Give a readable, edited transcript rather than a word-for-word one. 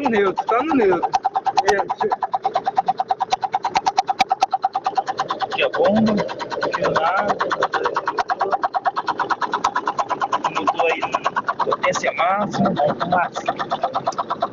no neutro, tá no neutro. Aqui a bomba, aqui o lado, mudou aí potência máxima, vamos pro máximo.